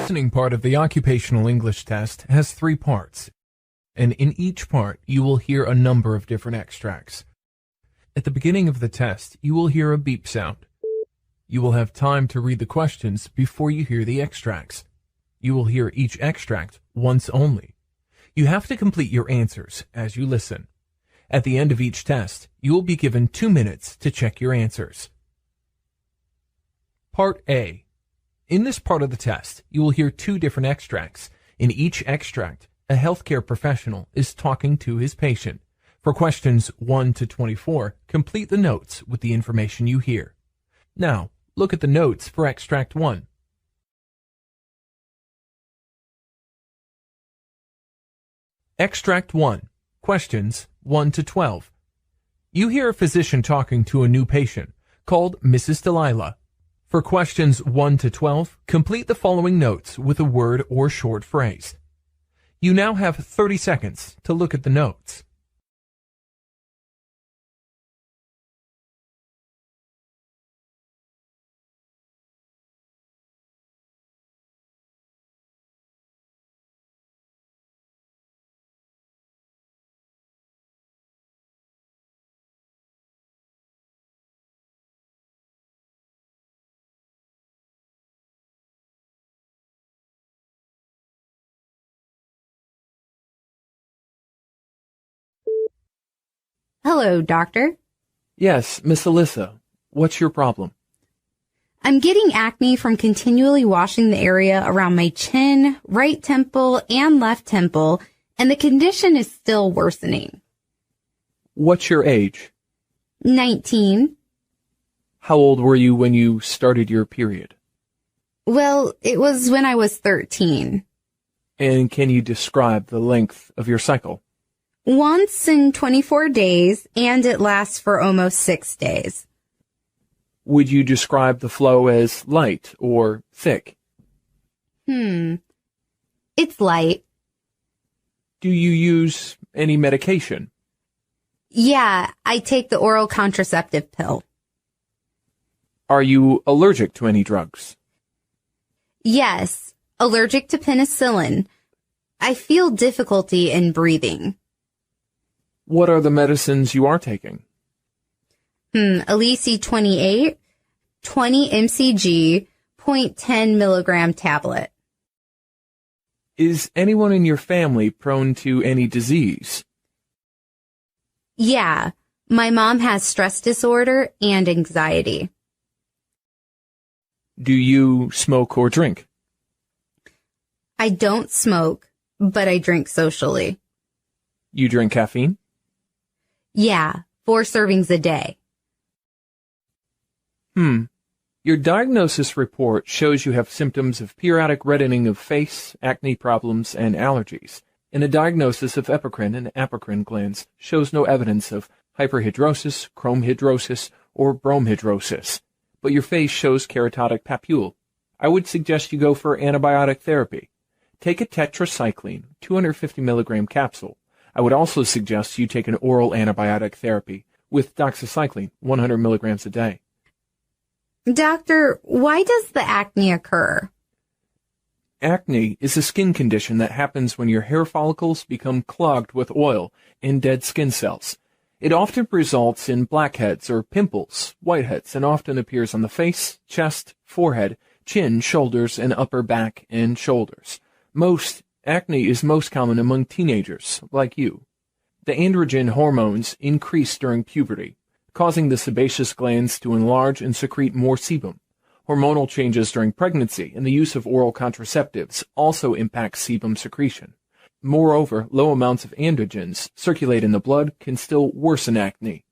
listening part of the occupational English test has 3 parts, and in each part you will hear a number of different extracts. At the beginning of the test, you will hear a beep sound. You will have time to read the questions before you hear the extracts. You will hear each extract once only. You have to complete your answers as you listen. At the end of each test, you will be given 2 minutes to check your answers. Part A. In this part of the test, you will hear 2 different extracts. In each extract, a healthcare professional is talking to his patient. For questions 1 to 24, complete the notes with the information you hear. Now, look at the notes for extract 1. Extract 1. Questions 1 to 12. You hear a physician talking to a new patient, called Mrs. Delilah. For questions 1 to 12, complete the following notes with a word or short phrase. You now have 30 seconds to look at the notes. Hello, doctor. Yes, Miss Alyssa. What's your problem? I'm getting acne from continually washing the area around my chin, right temple, and left temple, and the condition is still worsening. What's your age? 19. How old were you when you started your period? Well, it was when I was 13. And can you describe the length of your cycle? Once in 24 days, and it lasts for almost 6 days. Would you describe the flow as light or thick? It's light. Do you use any medication? Yeah, I take the oral contraceptive pill. Are you allergic to any drugs? Yes, allergic to penicillin. I feel difficulty in breathing. What are the medicines you are taking? Elise 28, 20 mcg, 0.10 milligram tablet. Is anyone in your family prone to any disease? Yeah, my mom has stress disorder and anxiety. Do you smoke or drink? I don't smoke, but I drink socially. You drink caffeine? Yeah, 4 servings a day. Your diagnosis report shows you have symptoms of periodic reddening of face, acne problems, and allergies. And a diagnosis of epicrine and apocrine glands shows no evidence of hyperhidrosis, chromhidrosis, or bromhidrosis. But your face shows keratotic papule. I would suggest you go for antibiotic therapy. Take a tetracycline, 250 milligram capsule. I would also suggest you take an oral antibiotic therapy with doxycycline, 100 milligrams a day. Doctor, why does the acne occur? Acne is a skin condition that happens when your hair follicles become clogged with oil and dead skin cells. It often results in blackheads or pimples, whiteheads, and often appears on the face, chest, forehead, chin, shoulders, and upper back and shoulders. Acne is most common among teenagers, like you. The androgen hormones increase during puberty, causing the sebaceous glands to enlarge and secrete more sebum. Hormonal changes during pregnancy and the use of oral contraceptives also impact sebum secretion. Moreover, low amounts of androgens circulate in the blood can still worsen acne.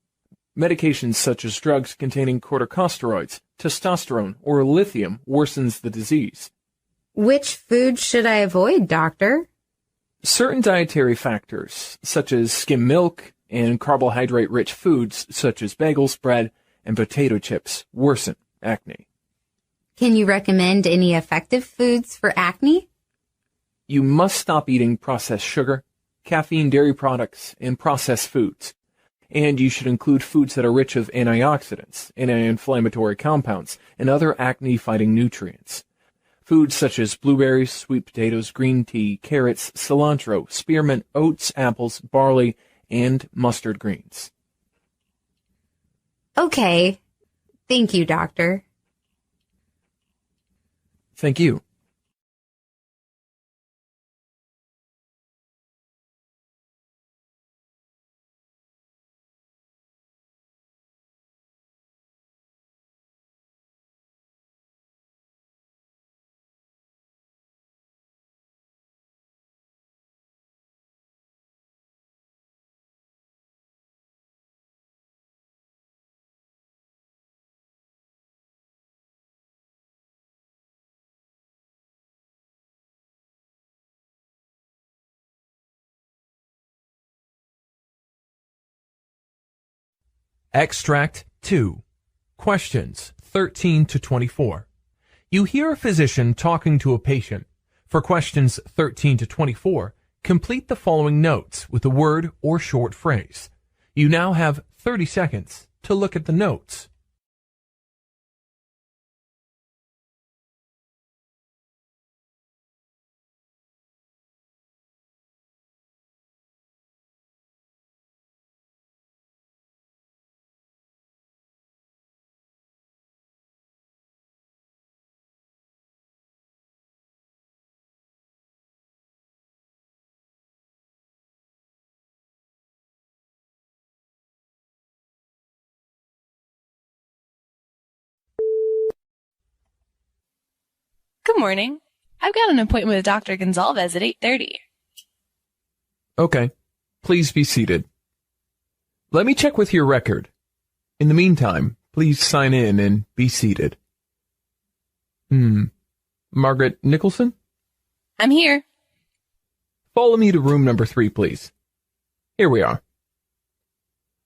Medications such as drugs containing corticosteroids, testosterone, or lithium worsens the disease. Which food should I avoid, doctor? Certain dietary factors, such as skim milk and carbohydrate-rich foods such as bagels, bread, and potato chips, worsen acne. Can you recommend any effective foods for acne? You must stop eating processed sugar, caffeine, dairy products, and processed foods. And you should include foods that are rich of antioxidants, anti-inflammatory compounds, and other acne-fighting nutrients. Foods such as blueberries, sweet potatoes, green tea, carrots, cilantro, spearmint, oats, apples, barley, and mustard greens. Okay. Thank you, doctor. Thank you. Extract 2. Questions 13 to 24. You hear a physician talking to a patient. For questions 13 to 24, complete the following notes with a word or short phrase. You now have 30 seconds to look at the notes. Good morning. I've got an appointment with Dr. Gonzalez at 8:30. Okay. Please be seated. Let me check with your record. In the meantime, please sign in and be seated. Margaret Nicholson? I'm here. Follow me to room number 3, please. Here we are.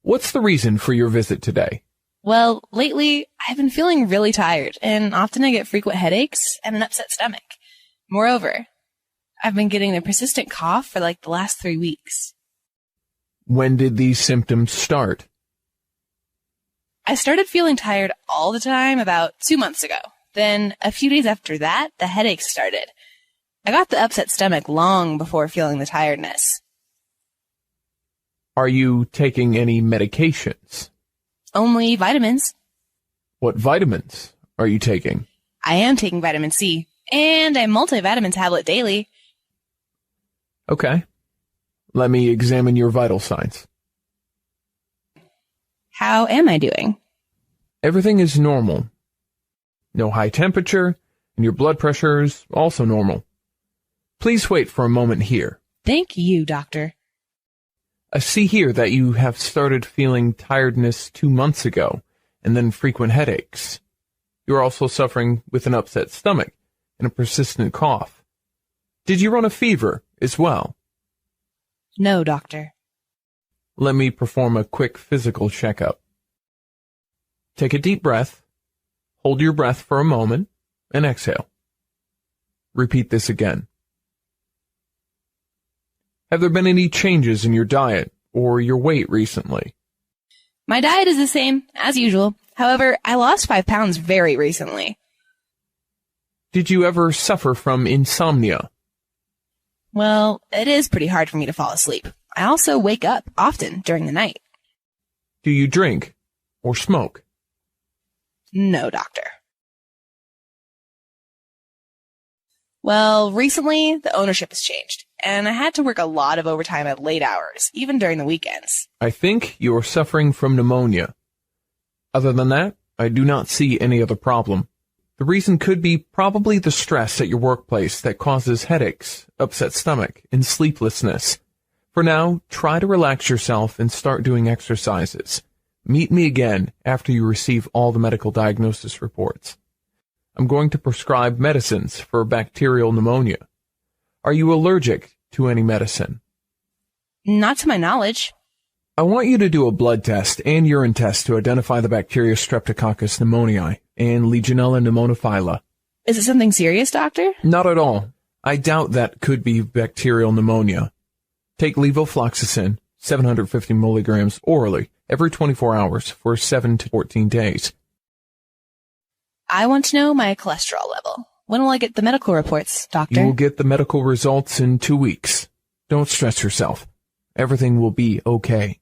What's the reason for your visit today? Well, lately, I've been feeling really tired, and often I get frequent headaches and an upset stomach. Moreover, I've been getting a persistent cough for like the last 3 weeks. When did these symptoms start? I started feeling tired all the time about 2 months ago. Then, a few days after that, the headaches started. I got the upset stomach long before feeling the tiredness. Are you taking any medications? Only vitamins. What vitamins are you taking? I am taking vitamin C, and a multivitamin tablet daily. Okay. Let me examine your vital signs. How am I doing? Everything is normal. No high temperature, and your blood pressure is also normal. Please wait for a moment here. Thank you, doctor. I see here that you have started feeling tiredness 2 months ago, and then frequent headaches. You're also suffering with an upset stomach and a persistent cough. Did you run a fever as well? No, doctor. Let me perform a quick physical checkup. Take a deep breath, hold your breath for a moment, and exhale. Repeat this again. Have there been any changes in your diet or your weight recently? My diet is the same, as usual. However, I lost 5 pounds very recently. Did you ever suffer from insomnia? Well, it is pretty hard for me to fall asleep. I also wake up often during the night. Do you drink or smoke? No, doctor. Well, recently, the ownership has changed, and I had to work a lot of overtime at late hours, even during the weekends. I think you're suffering from pneumonia. Other than that, I do not see any other problem. The reason could be probably the stress at your workplace that causes headaches, upset stomach, and sleeplessness. For now, try to relax yourself and start doing exercises. Meet me again after you receive all the medical diagnosis reports. I'm going to prescribe medicines for bacterial pneumonia. Are you allergic to any medicine? Not to my knowledge. I want you to do a blood test and urine test to identify the bacteria Streptococcus pneumoniae and Legionella pneumophila. Is it something serious, doctor? Not at all. I doubt that could be bacterial pneumonia. Take levofloxacin, 750 milligrams orally, every 24 hours for 7 to 14 days. I want to know my cholesterol level. When will I get the medical reports, doctor? You will get the medical results in 2 weeks. Don't stress yourself. Everything will be okay.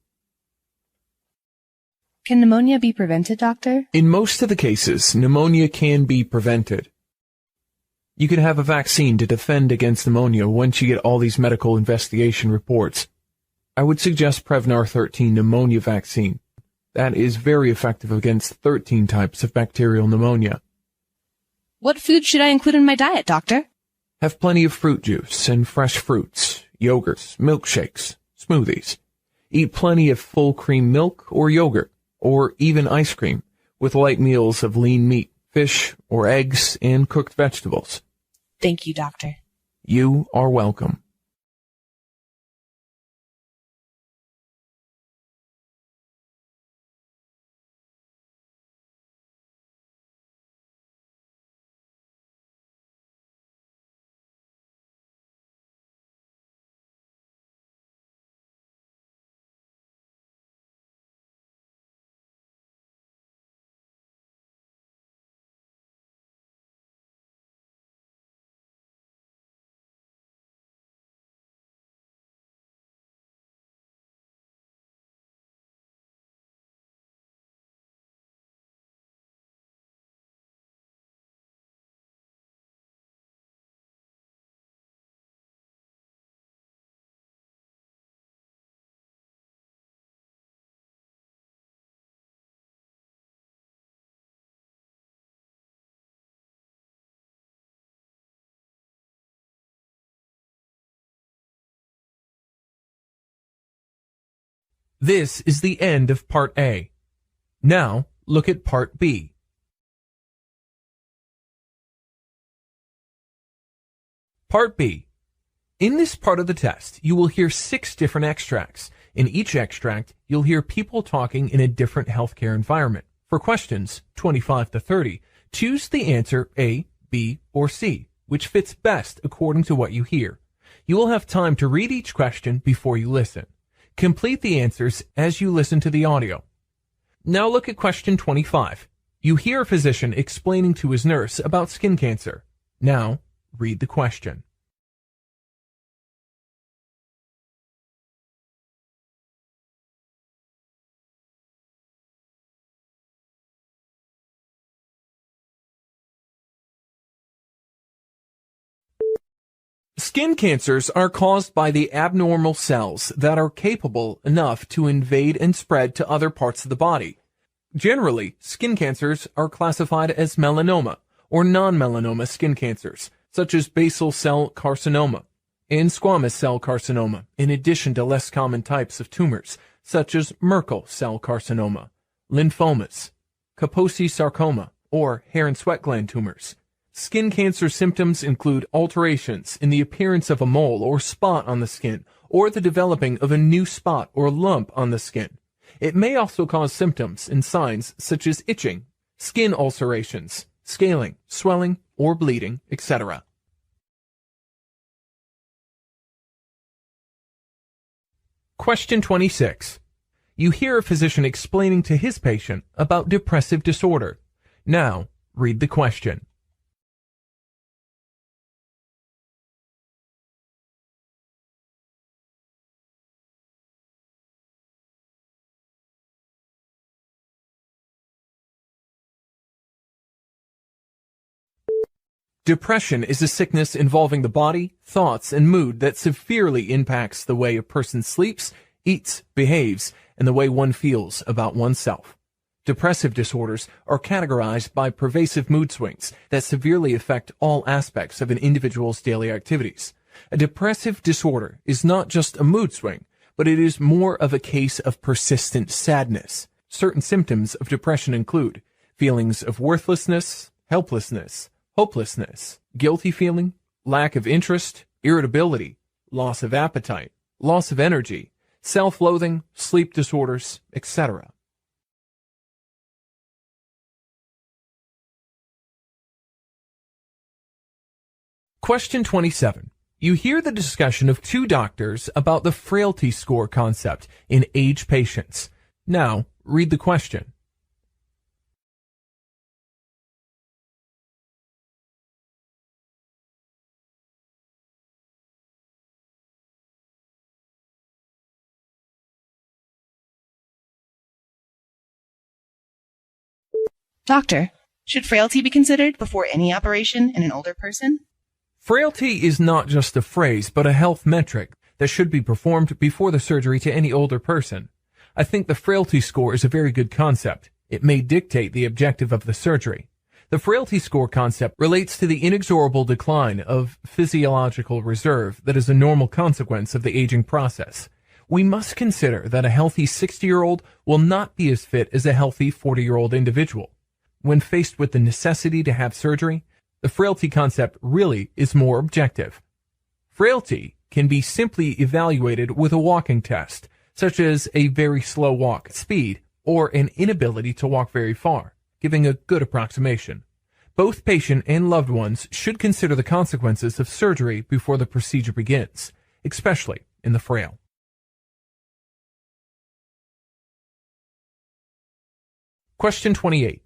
Can pneumonia be prevented, doctor? In most of the cases, pneumonia can be prevented. You can have a vaccine to defend against pneumonia once you get all these medical investigation reports. I would suggest Prevnar 13 pneumonia vaccine. That is very effective against 13 types of bacterial pneumonia. What food should I include in my diet, doctor? Have plenty of fruit juice and fresh fruits, yogurts, milkshakes, smoothies. Eat plenty of full cream milk or yogurt, or even ice cream, with light meals of lean meat, fish, or eggs, and cooked vegetables. Thank you, doctor. You are welcome. This is the end of Part A. Now, look at Part B. Part B. In this part of the test, you will hear 6 different extracts. In each extract, you'll hear people talking in a different healthcare environment. For questions 25 to 30, choose the answer A, B, or C, which fits best according to what you hear. You will have time to read each question before you listen. Complete the answers as you listen to the audio. Now look at question 25. You hear a physician explaining to his nurse about skin cancer. Now, read the question. Skin cancers are caused by the abnormal cells that are capable enough to invade and spread to other parts of the body. Generally, skin cancers are classified as melanoma or non-melanoma skin cancers, such as basal cell carcinoma and squamous cell carcinoma, in addition to less common types of tumors, such as Merkel cell carcinoma, lymphomas, Kaposi sarcoma, or hair and sweat gland tumors. Skin cancer symptoms include alterations in the appearance of a mole or spot on the skin, or the developing of a new spot or lump on the skin. It may also cause symptoms and signs such as itching, skin ulcerations, scaling, swelling, or bleeding, etc. Question 26. You hear a physician explaining to his patient about depressive disorder. Now, read the question. Depression is a sickness involving the body, thoughts, and mood that severely impacts the way a person sleeps, eats, behaves, and the way one feels about oneself. Depressive disorders are categorized by pervasive mood swings that severely affect all aspects of an individual's daily activities. A depressive disorder is not just a mood swing, but it is more of a case of persistent sadness. Certain symptoms of depression include feelings of worthlessness, helplessness, hopelessness, guilty feeling, lack of interest, irritability, loss of appetite, loss of energy, self-loathing, sleep disorders, etc. Question 27. You hear the discussion of 2 doctors about the frailty score concept in age patients. Now, read the question. Doctor, should frailty be considered before any operation in an older person? Frailty is not just a phrase, but a health metric that should be performed before the surgery to any older person. I think the frailty score is a very good concept. It may dictate the objective of the surgery. The frailty score concept relates to the inexorable decline of physiological reserve that is a normal consequence of the aging process. We must consider that a healthy 60-year-old will not be as fit as a healthy 40-year-old individual. When faced with the necessity to have surgery, the frailty concept really is more objective. Frailty can be simply evaluated with a walking test, such as a very slow walk speed or an inability to walk very far, giving a good approximation. Both patient and loved ones should consider the consequences of surgery before the procedure begins, especially in the frail. Question 28.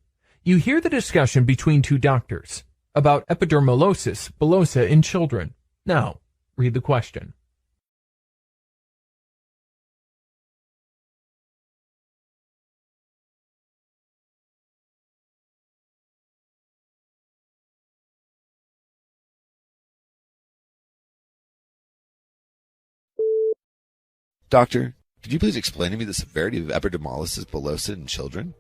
You hear the discussion between two doctors about epidermolysis bullosa in children. Now, read the question. Doctor, could you please explain to me the severity of epidermolysis bullosa in children?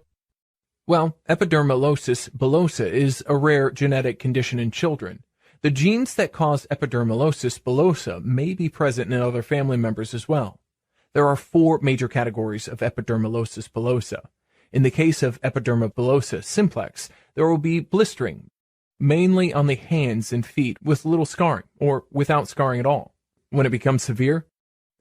Well, epidermolysis bullosa is a rare genetic condition in children. The genes that cause epidermolysis bullosa may be present in other family members as well. There are 4 major categories of epidermolysis bullosa. In the case of epiderma bullosa simplex, there will be blistering, mainly on the hands and feet with little scarring or without scarring at all. When it becomes severe,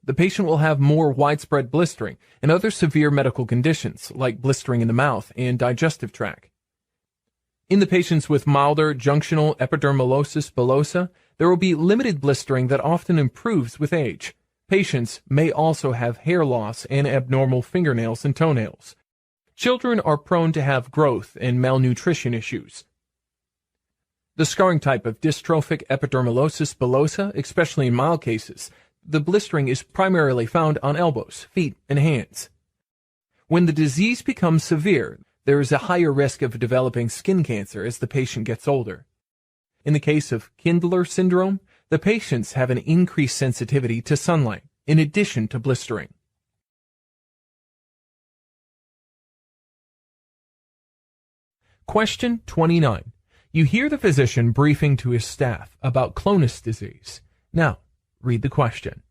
the patient will have more widespread blistering and other severe medical conditions like blistering in the mouth and digestive tract. In the patients with milder junctional epidermolysis bullosa, there will be limited blistering that often improves with age. Patients may also have hair loss and abnormal fingernails and toenails. Children are prone to have growth and malnutrition issues. The scarring type of dystrophic epidermolysis bullosa, especially in mild cases, the blistering is primarily found on elbows, feet, and hands. When the disease becomes severe, there is a higher risk of developing skin cancer as the patient gets older. In the case of Kindler syndrome, the patients have an increased sensitivity to sunlight, in addition to blistering. Question 29. You hear the physician briefing to his staff about Clonus disease. Now, read the question.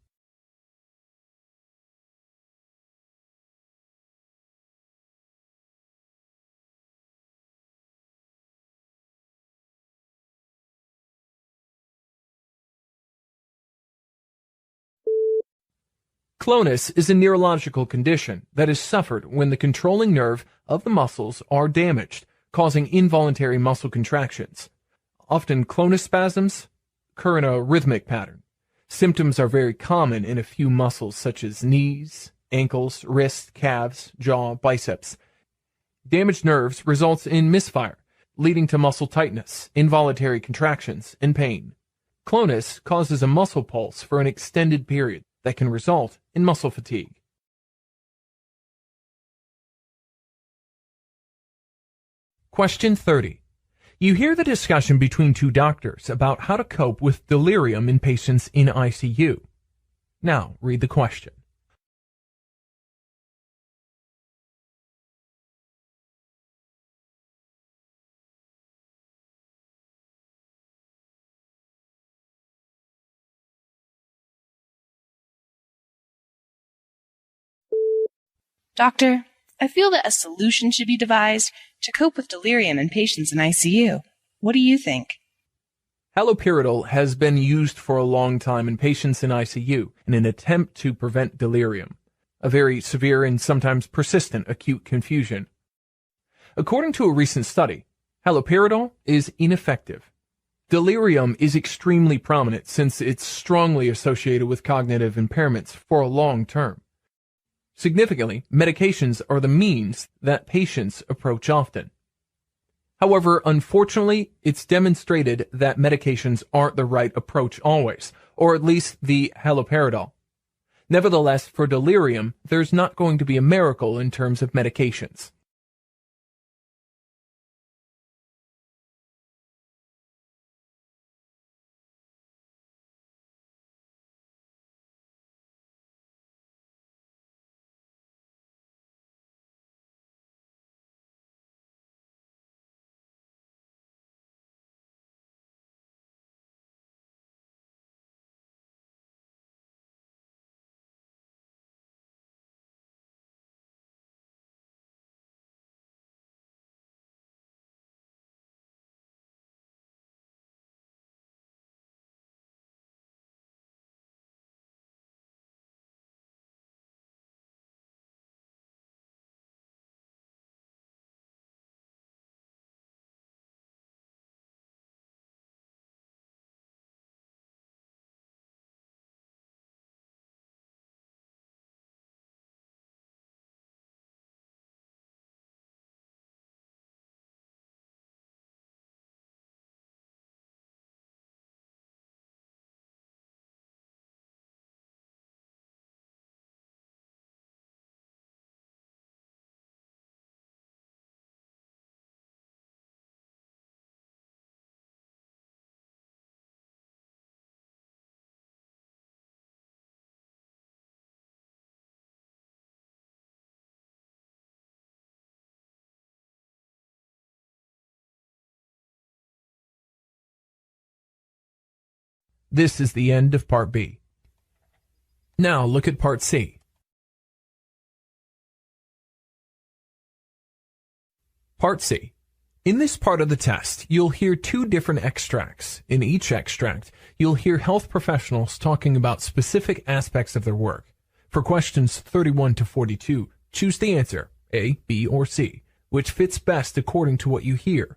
Clonus is a neurological condition that is suffered when the controlling nerve of the muscles are damaged, causing involuntary muscle contractions. Often clonus spasms occur in a rhythmic pattern. Symptoms are very common in a few muscles such as knees, ankles, wrists, calves, jaw, biceps. Damaged nerves results in misfire, leading to muscle tightness, involuntary contractions, and pain. Clonus causes a muscle pulse for an extended period that can result in muscle fatigue. Question 30. You hear the discussion between two doctors about how to cope with delirium in patients in ICU. Now, read the question. Doctor, I feel that a solution should be devised to cope with delirium in patients in ICU. What do you think? Haloperidol has been used for a long time in patients in ICU in an attempt to prevent delirium, a very severe and sometimes persistent acute confusion. According to a recent study, haloperidol is ineffective. Delirium is extremely prominent since it's strongly associated with cognitive impairments for a long term. Significantly, medications are the means that patients approach often. However, unfortunately, it's demonstrated that medications aren't the right approach always, or at least the haloperidol. Nevertheless, for delirium, there's not going to be a miracle in terms of medications. This is the end of Part B. Now look at Part C. Part C. In this part of the test, you'll hear two different extracts. In each extract, you'll hear health professionals talking about specific aspects of their work. For questions 31 to 42, choose the answer, A, B, or C, which fits best according to what you hear.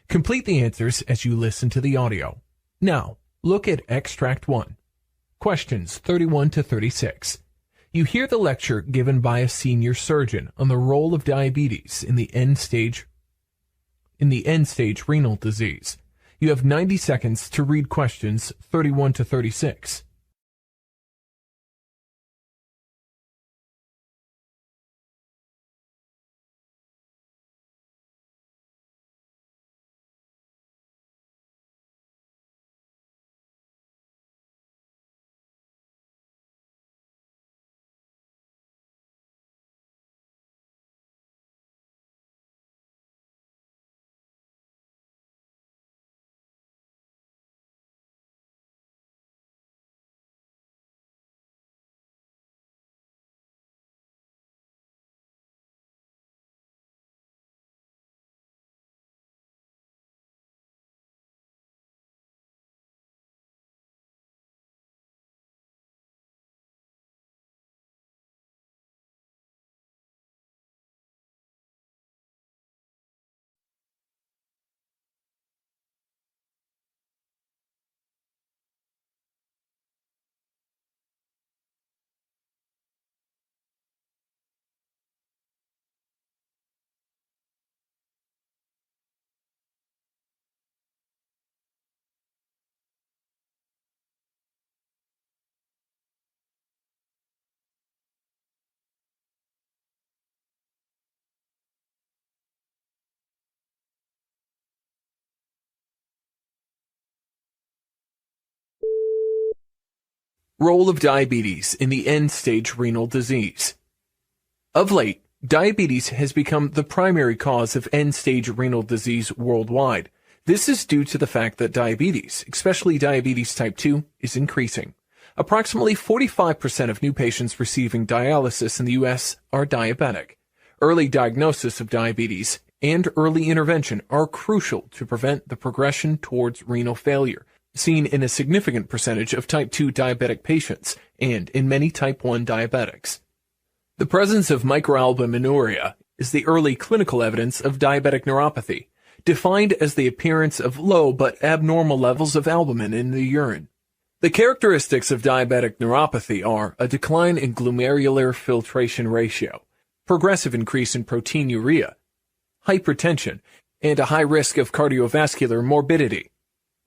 Complete the answers as you listen to the audio. Now, look at Extract 1. Questions 31 to 36. You hear the lecture given by a senior surgeon on the role of diabetes in the end-stage renal disease. You have 90 seconds to read questions 31 to 36. Role of diabetes in the end-stage renal disease. Of late, diabetes has become the primary cause of end-stage renal disease worldwide. This is due to the fact that diabetes, especially diabetes type 2, is increasing. Approximately 45% of new patients receiving dialysis in the U.S. are diabetic. Early diagnosis of diabetes and early intervention are crucial to prevent the progression towards renal failure, seen in a significant percentage of type 2 diabetic patients and in many type 1 diabetics. The presence of microalbuminuria is the early clinical evidence of diabetic neuropathy, defined as the appearance of low but abnormal levels of albumin in the urine. The characteristics of diabetic neuropathy are a decline in glomerular filtration ratio, progressive increase in proteinuria, hypertension, and a high risk of cardiovascular morbidity.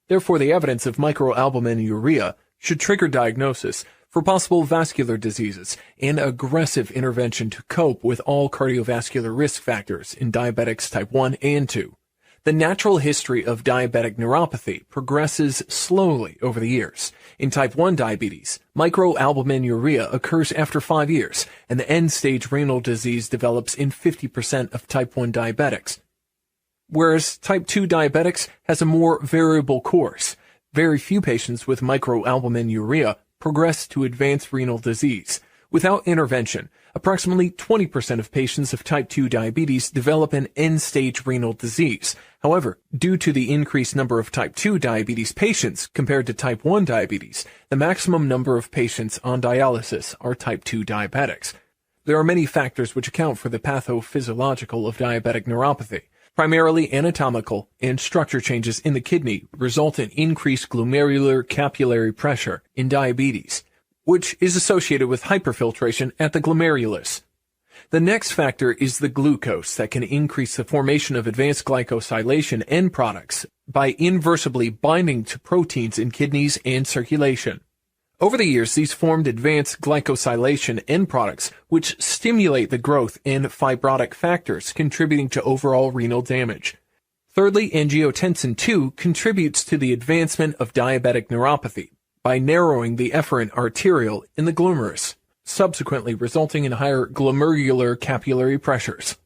Therefore, the evidence of microalbuminuria should trigger diagnosis for possible vascular diseases and aggressive intervention to cope with all cardiovascular risk factors in diabetics type 1 and 2. The natural history of diabetic neuropathy progresses slowly over the years. In type 1 diabetes, microalbuminuria occurs after 5 years, and the end-stage renal disease develops in 50% of type 1 diabetics. Whereas type 2 diabetics has a more variable course. Very few patients with microalbuminuria progress to advanced renal disease. Without intervention, approximately 20% of patients of type 2 diabetes develop an end-stage renal disease. However, due to the increased number of type 2 diabetes patients compared to type 1 diabetes, the maximum number of patients on dialysis are type 2 diabetics. There are many factors which account for the pathophysiological of diabetic neuropathy. Primarily anatomical and structure changes in the kidney result in increased glomerular capillary pressure in diabetes, which is associated with hyperfiltration at the glomerulus. The next factor is the glucose that can increase the formation of advanced glycosylation end products by inversely binding to proteins in kidneys and circulation. Over the years, these formed advanced glycosylation end products, which stimulate the growth and fibrotic factors, contributing to overall renal damage. Thirdly, angiotensin II contributes to the advancement of diabetic neuropathy by narrowing the efferent arteriole in the glomerulus, subsequently resulting in higher glomerular capillary pressures.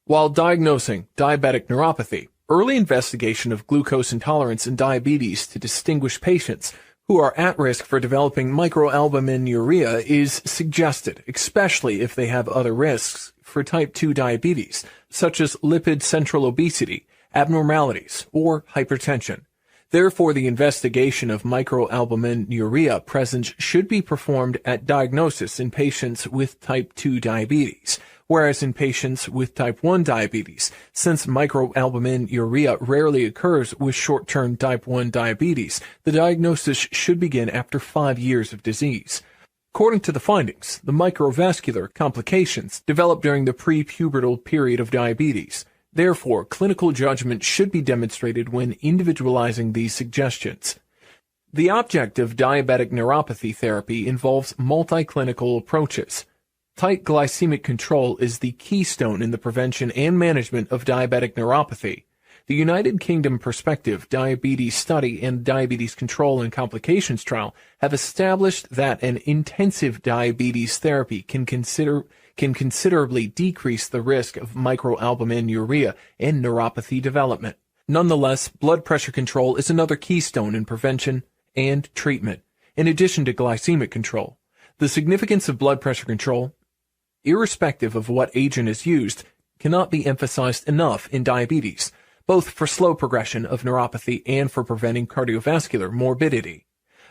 While diagnosing diabetic neuropathy, early investigation of glucose intolerance in diabetes to distinguish patients who are at risk for developing microalbuminuria is suggested, especially if they have other risks for type 2 diabetes, such as lipid central obesity, abnormalities, or hypertension. Therefore, the investigation of microalbuminuria presence should be performed at diagnosis in patients with type 2 diabetes, whereas in patients with type 1 diabetes, since microalbuminuria rarely occurs with short-term type 1 diabetes, the diagnosis should begin after 5 years of disease. According to the findings, the microvascular complications develop during the prepubertal period of diabetes. Therefore, clinical judgment should be demonstrated when individualizing these suggestions. The object of diabetic neuropathy therapy involves multi-clinical approaches. Tight glycemic control is the keystone in the prevention and management of diabetic neuropathy. The United Kingdom Perspective Diabetes Study and Diabetes Control and Complications Trial have established that an intensive diabetes therapy can considerably decrease the risk of microalbuminuria and neuropathy development. Nonetheless, blood pressure control is another keystone in prevention and treatment, in addition to glycemic control. The significance of blood pressure control, irrespective of what agent is used, cannot be emphasized enough in diabetes, both for slow progression of neuropathy and for preventing cardiovascular morbidity.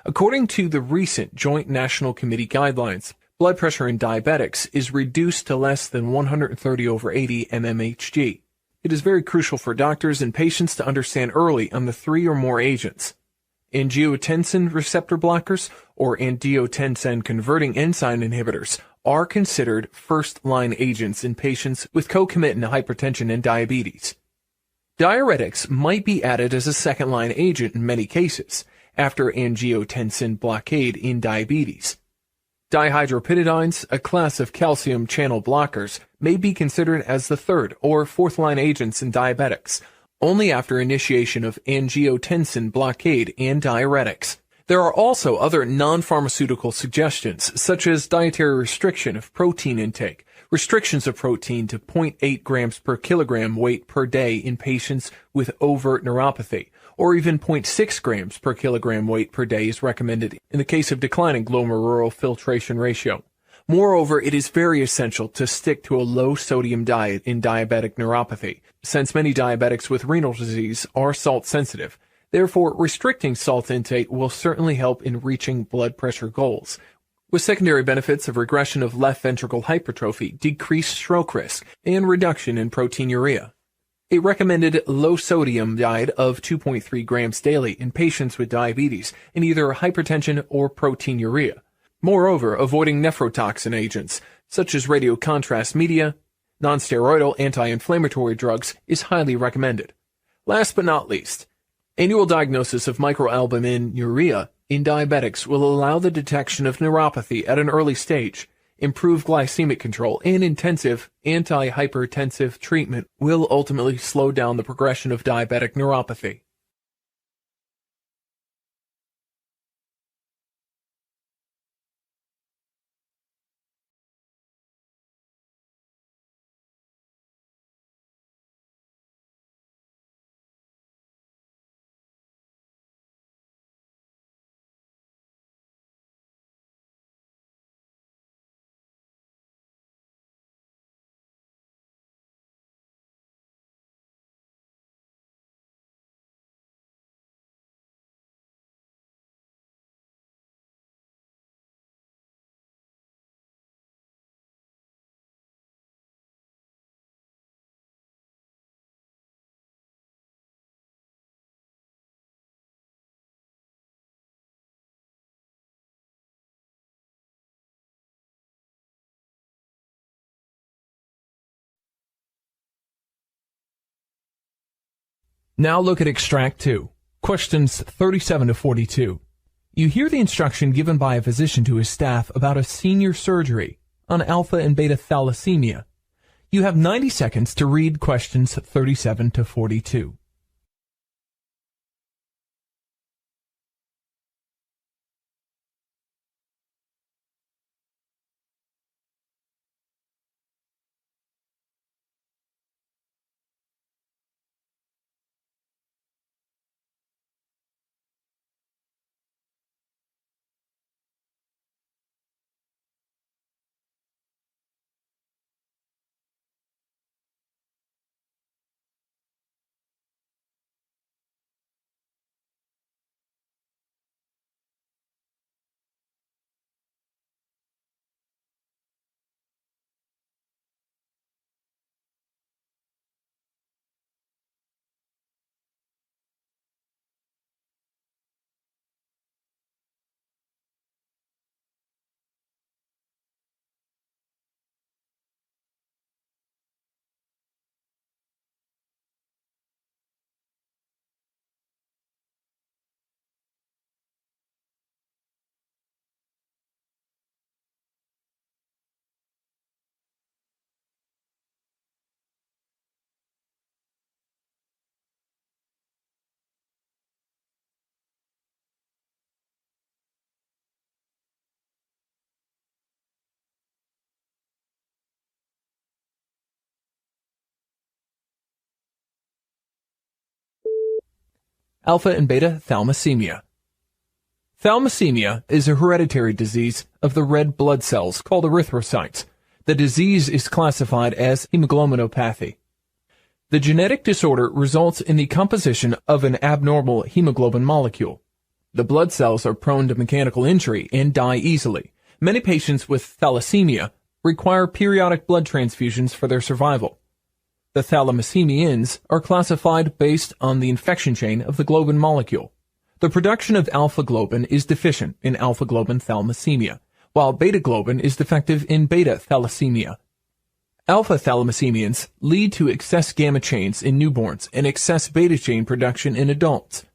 According to the recent Joint National Committee guidelines, blood pressure in diabetics is reduced to less than 130/80 mmHg. It is very crucial for doctors and patients to understand early on the 3 or more agents. Angiotensin receptor blockers or angiotensin converting enzyme inhibitors are considered first-line agents in patients with concomitant hypertension and diabetes. Diuretics might be added as a second-line agent in many cases after angiotensin blockade in diabetes. Dihydropyridines, a class of calcium channel blockers, may be considered as the third or fourth-line agents in diabetics, only after initiation of angiotensin blockade and diuretics. There are also other non-pharmaceutical suggestions, such as dietary restriction of protein intake, restrictions of protein to 0.8 grams per kilogram weight per day in patients with overt neuropathy, or even 0.6 grams per kilogram weight per day is recommended in the case of declining glomerular filtration ratio. Moreover, it is very essential to stick to a low-sodium diet in diabetic neuropathy, since many diabetics with renal disease are salt-sensitive. Therefore, restricting salt intake will certainly help in reaching blood pressure goals, with secondary benefits of regression of left ventricle hypertrophy, decreased stroke risk, and reduction in proteinuria. A recommended low-sodium diet of 2.3 grams daily in patients with diabetes in either hypertension or proteinuria. Moreover, avoiding nephrotoxin agents, such as radiocontrast media, nonsteroidal anti-inflammatory drugs, is highly recommended. Last but not least, annual diagnosis of microalbuminuria in diabetics will allow the detection of neuropathy at an early stage. Improved glycemic control and intensive anti-hypertensive treatment will ultimately slow down the progression of diabetic neuropathy. Now look at Extract 2, questions 37 to 42. You hear the instruction given by a physician to his staff about a senior surgery on alpha and beta thalassemia. You have 90 seconds to read questions 37 to 42. alpha and beta thalassemia. Thalassemia is a hereditary disease of the red blood cells called erythrocytes. The disease is classified as hemoglobinopathy. The genetic disorder results in the composition of an abnormal hemoglobin molecule. The blood cells are prone to mechanical injury and die easily. Many patients with thalassemia require periodic blood transfusions for their survival. The thalassemians are classified based on the infection chain of the globin molecule. The production of alpha globin is deficient in alpha globin thalassemia, while beta globin is defective in beta thalassemia. Alpha thalassemians lead to excess gamma chains in newborns and excess beta chain production in adults.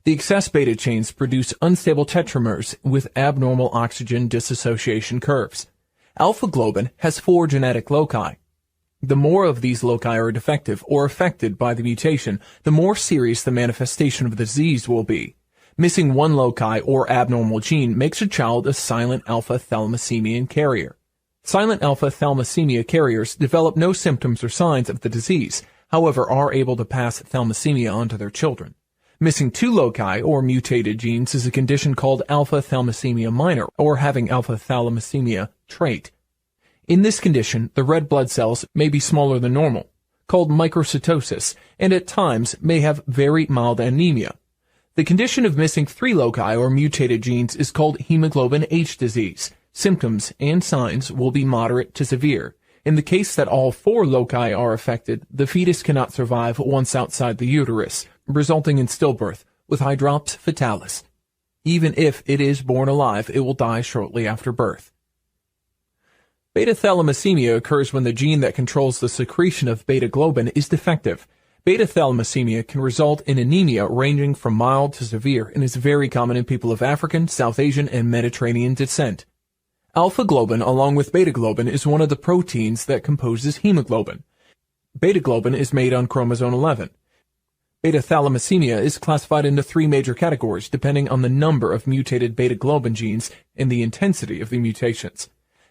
The excess beta chains produce unstable tetramers with abnormal oxygen dissociation curves. Alpha globin has 4 genetic loci. The more of these loci are defective or affected by the mutation, the more serious the manifestation of the disease will be. Missing one loci or abnormal gene makes a child a silent alpha thalassemian carrier. Silent alpha thalassemia carriers develop no symptoms or signs of the disease, however are able to pass thalassemia on to their children. Missing 2 loci or mutated genes is a condition called alpha thalassemia minor, or having alpha thalassemia trait. In this condition, the red blood cells may be smaller than normal, called microcytosis, and at times may have very mild anemia. The condition of missing 3 loci or mutated genes is called hemoglobin H disease. Symptoms and signs will be moderate to severe. In the case that all 4 loci are affected, the fetus cannot survive once outside the uterus, resulting in stillbirth with hydrops fetalis. Even if it is born alive, it will die shortly after birth. Beta thalassemia occurs when the gene that controls the secretion of beta globin is defective. Beta thalassemia can result in anemia ranging from mild to severe and is very common in people of African, South Asian, and Mediterranean descent. Alpha globin, along with beta globin, is one of the proteins that composes hemoglobin. Beta globin is made on chromosome 11. Beta thalassemia is classified into 3 major categories depending on the number of mutated beta globin genes and the intensity of the mutations.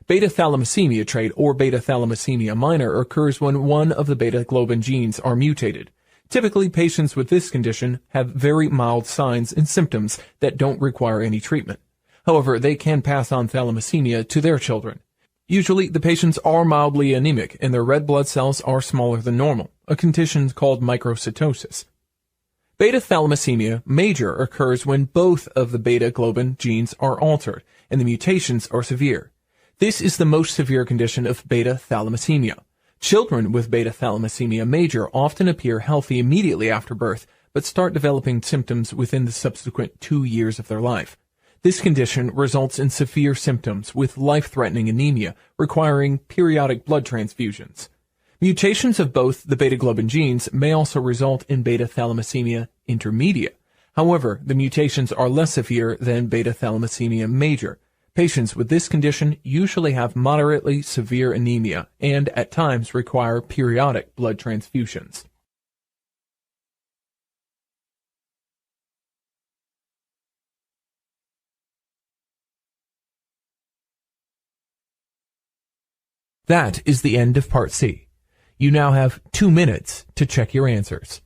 Beta thalassemia trait or beta thalassemia minor occurs when one of the beta globin genes are mutated. Typically, patients with this condition have very mild signs and symptoms that don't require any treatment. However, they can pass on thalassemia to their children. Usually, the patients are mildly anemic and their red blood cells are smaller than normal, a condition called microcytosis. Beta thalassemia major occurs when both of the beta globin genes are altered and the mutations are severe. This is the most severe condition of beta thalassemia. Children with beta thalassemia major often appear healthy immediately after birth, but start developing symptoms within the subsequent 2 years of their life. This condition results in severe symptoms with life-threatening anemia requiring periodic blood transfusions. Mutations of both the beta globin genes may also result in beta thalassemia intermedia. However, the mutations are less severe than beta thalassemia major. Patients with this condition usually have moderately severe anemia and at times require periodic blood transfusions. That is the end of Part C. You now have 2 minutes to check your answers.